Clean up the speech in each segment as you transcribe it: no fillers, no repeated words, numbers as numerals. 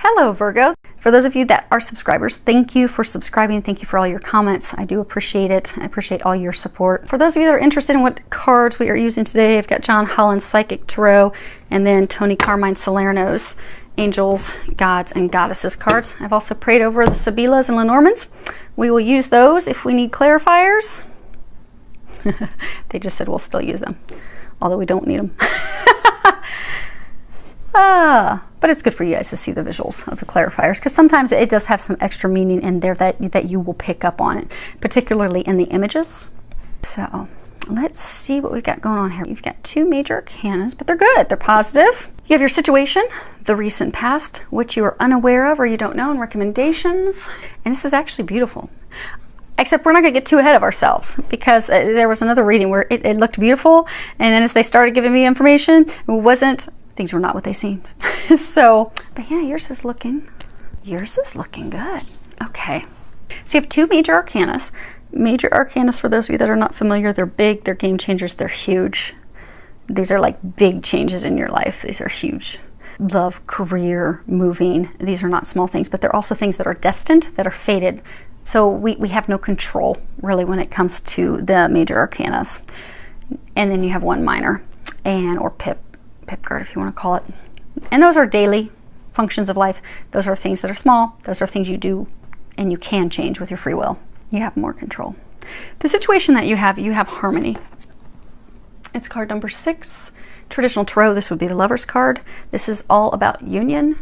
Hello, Virgo. For those of you that are subscribers, thank you for subscribing. Thank you for all your comments. I do appreciate it. I appreciate all your support. For those of you that are interested in what cards we are using today, I've got John Holland's Psychic Tarot and then Tony Carmine Salerno's Angels, Gods, and Goddesses cards. I've also prayed over the Sibylas and Lenormands. We will use those if we need clarifiers. They just said we'll still use them, although we don't need them. But it's good for you guys to see the visuals of the clarifiers, because sometimes it does have some extra meaning in there that you will pick up on it, particularly in the images. So let's see what we've got going on here. You've got two major arcanas, but they're good. They're positive. You have your situation, the recent past, which you are unaware of or you don't know, and recommendations. And this is actually beautiful. Except we're not going to get too ahead of ourselves, because there was another reading where it looked beautiful, and then as they started giving me information, things were not what they seemed. So, but yeah, yours is looking good. Okay. So you have two major arcanas. Major arcanas, for those of you that are not familiar, they're big, they're game changers, they're huge. These are like big changes in your life. These are huge. Love, career, moving. These are not small things, but they're also things that are destined, that are fated. So we have no control, really, when it comes to the major arcanas. And then you have one minor, or pip card, if you want to call it. And those are daily functions of life. Those are things that are small. Those are things you do and you can change with your free will. You have more control. The situation that you have harmony. It's card number 6. Traditional tarot, this would be the Lover's card. This is all about union,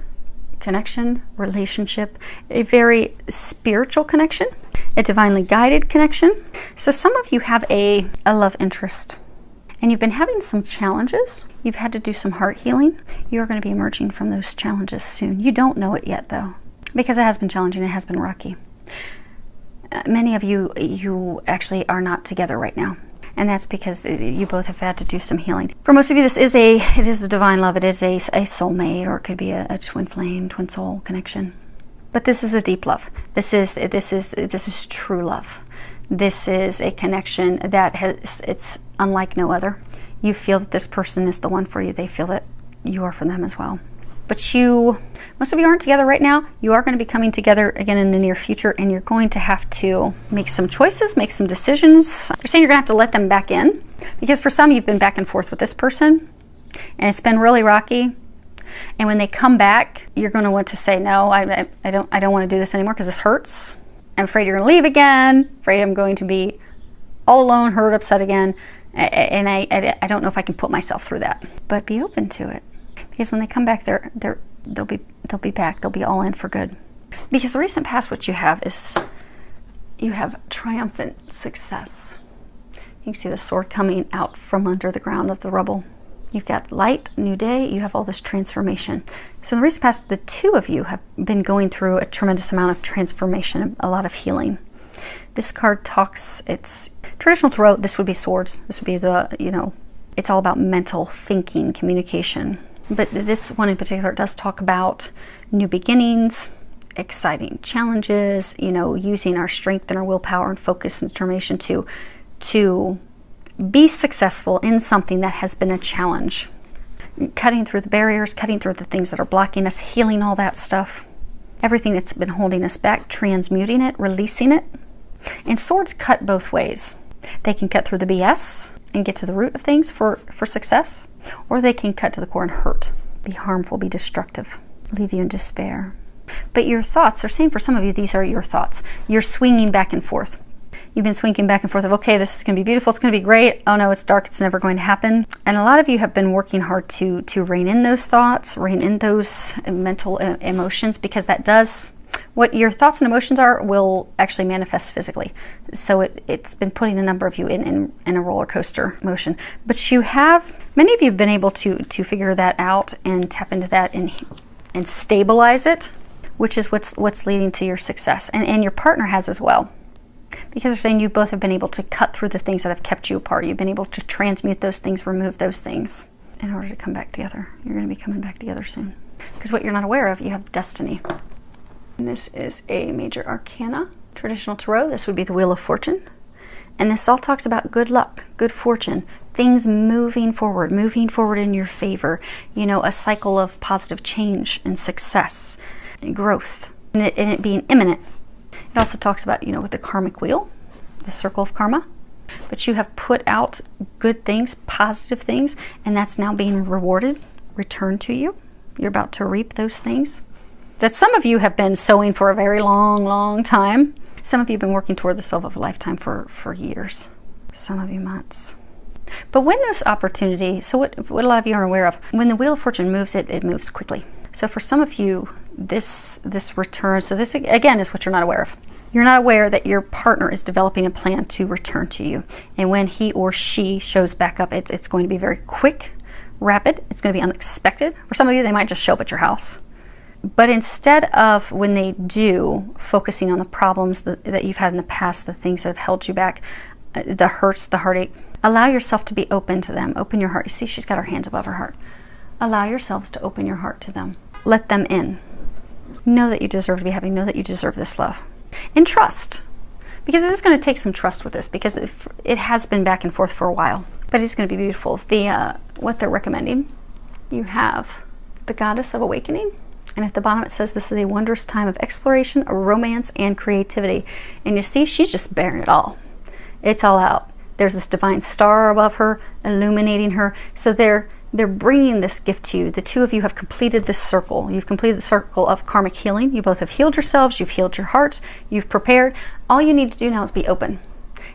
connection, relationship, a very spiritual connection, a divinely guided connection. So some of you have a love interest, and you've been having some challenges. You've had to do some heart healing. You're going to be emerging from those challenges soon. You don't know it yet, though, because it has been challenging. It has been rocky. Many of you actually are not together right now, and that's because you both have had to do some healing. For most of you, it is a divine love. It is a soulmate, or it could be a twin flame, twin soul connection. But this is a deep love. This is true love. This is a connection that it's unlike no other. You feel that this person is the one for you. They feel that you are for them as well. But most of you aren't together right now. You are going to be coming together again in the near future, and you're going to have to make some choices, make some decisions. They're saying you're going to have to let them back in, because for some, you've been back and forth with this person, and it's been really rocky. And when they come back, you're going to want to say, no, I don't want to do this anymore because this hurts. I'm afraid you're going to leave again. Afraid I'm going to be all alone, hurt, upset again. And I don't know if I can put myself through that. But be open to it, because when they come back, they'll be back. They'll be all in for good. Because the recent past, what you have is you have triumphant success. You can see the sword coming out from under the ground of the rubble. You've got light, new day. You have all this transformation. So in the recent past, the two of you have been going through a tremendous amount of transformation, a lot of healing. This card talks, it's traditional tarot. This would be swords. This would be it's all about mental thinking, communication. But this one in particular does talk about new beginnings, exciting challenges, using our strength and our willpower and focus and determination to be successful in something that has been a challenge. Cutting through the barriers, cutting through the things that are blocking us, healing all that stuff. Everything that's been holding us back, transmuting it, releasing it. And swords cut both ways. They can cut through the BS and get to the root of things for success, or they can cut to the core and hurt, be harmful, be destructive, leave you in despair. But your thoughts are saying, for some of you, these are your thoughts. You're swinging back and forth. You've been swinging back and forth of, okay, this is going to be beautiful, it's going to be great. Oh no, it's dark, it's never going to happen. And a lot of you have been working hard to rein in those thoughts, rein in those mental emotions, because that does, what your thoughts and emotions are will actually manifest physically. So it's been putting a number of you in a roller coaster motion. But many of you have been able to figure that out and tap into that and stabilize it, which is what's leading to your success. And your partner has as well. Because they're saying you both have been able to cut through the things that have kept you apart. You've been able to transmute those things, remove those things in order to come back together. You're going to be coming back together soon. Because what you're not aware of, you have destiny. And this is a major arcana. Traditional tarot, this would be the Wheel of Fortune. And this all talks about good luck, good fortune, things moving forward in your favor. A cycle of positive change and success. growth, and it being imminent. It also talks about, you know, with the karmic wheel, the circle of karma. But you have put out good things, positive things, and that's now being rewarded, returned to you. You're about to reap those things that some of you have been sowing for a very long, long time. Some of you have been working toward the love of a lifetime for years. Some of you months. But when those opportunities, so what a lot of you are aware of, when the Wheel of Fortune moves, it moves quickly. So for some of you, this return, so this again is what you're not aware of. You're not aware that your partner is developing a plan to return to you. And when he or she shows back up, it's going to be very quick, rapid. It's going to be unexpected. For some of you, they might just show up at your house. But instead of, when they do, focusing on the problems that you've had in the past, the things that have held you back, the hurts, the heartache, allow yourself to be open to them. Open your heart. You see, she's got her hands above her heart. Allow yourselves to open your heart to them. Let them in. Know that you deserve to be happy. Know that you deserve this love. And trust, because it is going to take some trust with this, because it has been back and forth for a while, but it's going to be beautiful. What they're recommending, you have the Goddess of Awakening, and at the bottom it says this is a wondrous time of exploration, romance, and creativity. And you see, she's just bearing it all. It's all out. There's this divine star above her, illuminating her. So they're bringing this gift to you. The two of you have completed this circle. You've completed the circle of karmic healing. You both have healed yourselves. You've healed your hearts. You've prepared. All you need to do now is be open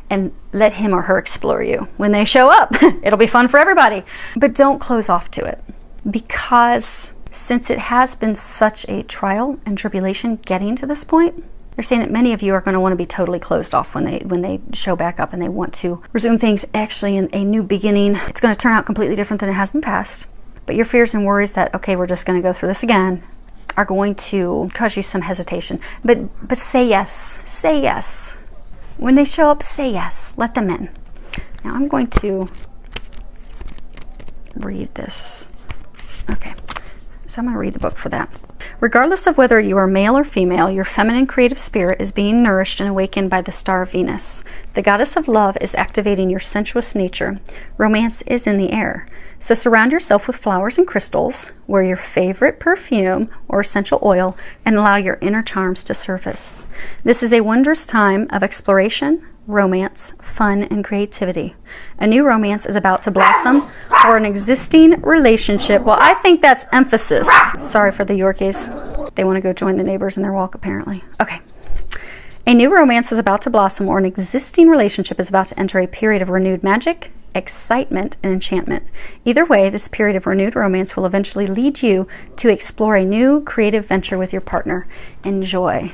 and let him or her explore you. When they show up, it'll be fun for everybody. But don't close off to it, because since it has been such a trial and tribulation getting to this point, they're saying that many of you are going to want to be totally closed off when they show back up and they want to resume things actually in a new beginning. It's going to turn out completely different than it has in the past. But your fears and worries that, okay, we're just going to go through this again, are going to cause you some hesitation. But say yes. Say yes. When they show up, say yes. Let them in. Now I'm going to read this. Okay. So I'm going to read the book for that. Regardless of whether you are male or female, your feminine creative spirit is being nourished and awakened by the star Venus. The goddess of love is activating your sensuous nature. Romance is in the air. So surround yourself with flowers and crystals, wear your favorite perfume or essential oil, and allow your inner charms to surface. This is a wondrous time of exploration, romance, fun, and creativity. A new romance is about to blossom, or an existing relationship. Well, I think that's emphasis. Sorry for the Yorkies. They want to go join the neighbors in their walk, apparently. Okay. A new romance is about to blossom, or an existing relationship is about to enter a period of renewed magic, excitement, and enchantment. Either way, this period of renewed romance will eventually lead you to explore a new creative venture with your partner. Enjoy.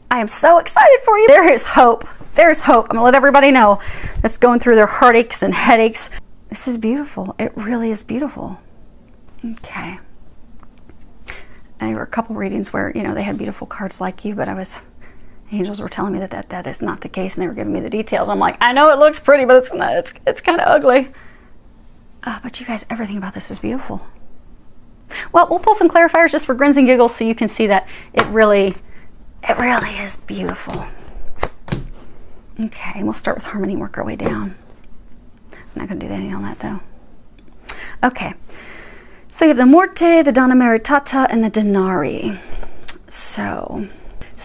I am so excited for you. There is hope. There's hope. I'm going to let everybody know that's going through their heartaches and headaches. This is beautiful. It really is beautiful. Okay. There were a couple readings where, you know, they had beautiful cards like you, but angels were telling me that is not the case, and they were giving me the details. I'm like, I know it looks pretty, but it's not. It's kind of ugly. But you guys, everything about this is beautiful. Well, we'll pull some clarifiers just for grins and giggles so you can see that it really is beautiful. Okay, and we'll start with harmony and work our way down. I'm not going to do anything on that, though. Okay, so you have the Morte, the Donna Maritata, and the Denari. So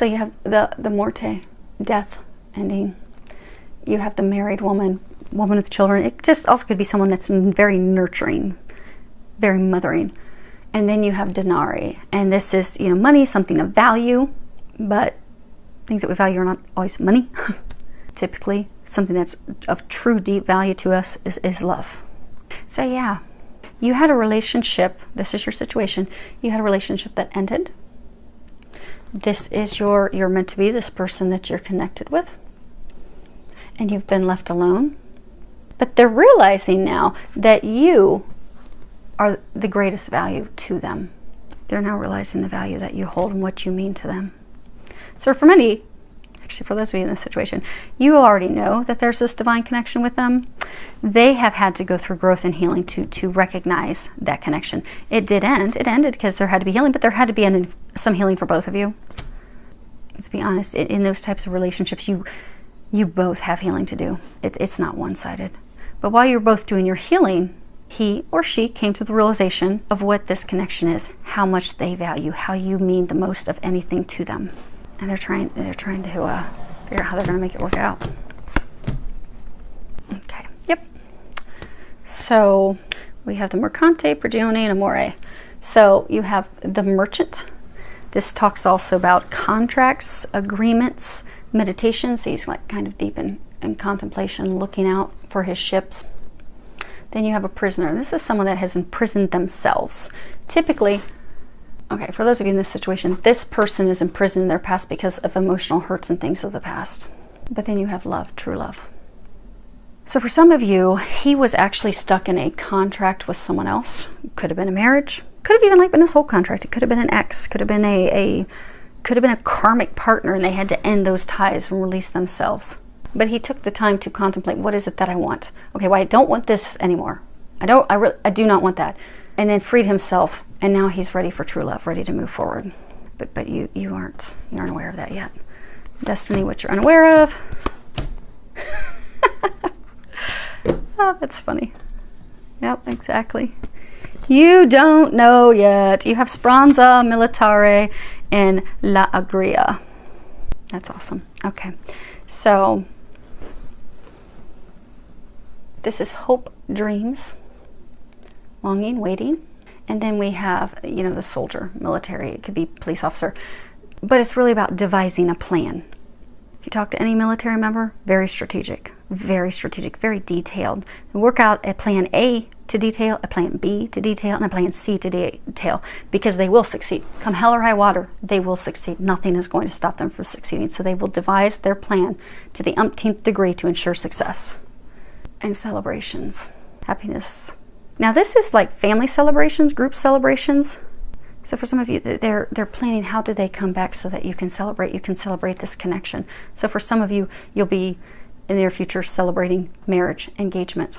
you have the Morte, death, ending. You have the married woman with children. It just also could be someone that's very nurturing, very mothering. And then you have Denari, and this is, you know, money, something of value, but things that we value are not always money. Typically, something that's of true deep value to us is love. So yeah, you had a relationship. This is your situation. You had a relationship that ended. This is you're meant to be this person that you're connected with, and you've been left alone. But they're realizing now that you are the greatest value to them. They're now realizing the value that you hold and what you mean to them. So for many, actually for those of you in this situation, you already know that there's this divine connection with them. They have had to go through growth and healing to recognize that connection. It did end. It ended because there had to be healing, but there had to be some healing for both of you. Let's be honest, in those types of relationships, you both have healing to do. It's not one-sided. But while you're both doing your healing, he or she came to the realization of what this connection is, how much they value, how you mean the most of anything to them. And they're trying to figure out how they're going to make it work out. Okay, yep. So we have the Mercante, Prigione, and Amore. So you have the Merchant. This talks also about contracts, agreements, meditation. So he's like kind of deep in contemplation, looking out for his ships. Then you have a Prisoner. This is someone that has imprisoned themselves. Typically, okay, for those of you in this situation, this person is imprisoned in their past because of emotional hurts and things of the past. But then you have love, true love. So for some of you, he was actually stuck in a contract with someone else. Could have been a marriage. Could have even like been a soul contract. It could have been an ex. Could have been a karmic partner, and they had to end those ties and release themselves. But he took the time to contemplate, what is it that I want? Okay, well, I don't want this anymore. I do not want that. And then freed himself, and now he's ready for true love, ready to move forward. But you aren't aware of that yet. Destiny, what you're unaware of. Oh, that's funny. Yep, exactly. You don't know yet. You have Speranza, Militare, and La Agria. That's awesome. Okay, so this is hope, dreams, longing, waiting. And then we have, the soldier, military. It could be police officer. But it's really about devising a plan. If you talk to any military member, very strategic, very detailed. They work out a plan A to detail, a plan B to detail, and a plan C to detail, because they will succeed. Come hell or high water, they will succeed. Nothing is going to stop them from succeeding. So they will devise their plan to the umpteenth degree to ensure success. And celebrations, happiness. Now this is like family celebrations, group celebrations. So for some of you, they're planning how do they come back so that you can celebrate this connection. So for some of you, you'll be in the near future celebrating marriage, engagement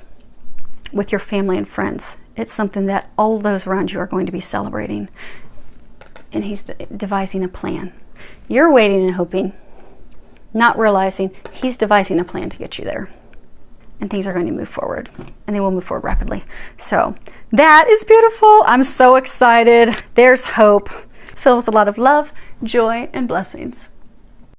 with your family and friends. It's something that all those around you are going to be celebrating. And he's devising a plan. You're waiting and hoping, not realizing he's devising a plan to get you there. And things are going to move forward, and they will move forward rapidly. So that is beautiful. I'm so excited. There's hope, filled with a lot of love, joy, and blessings.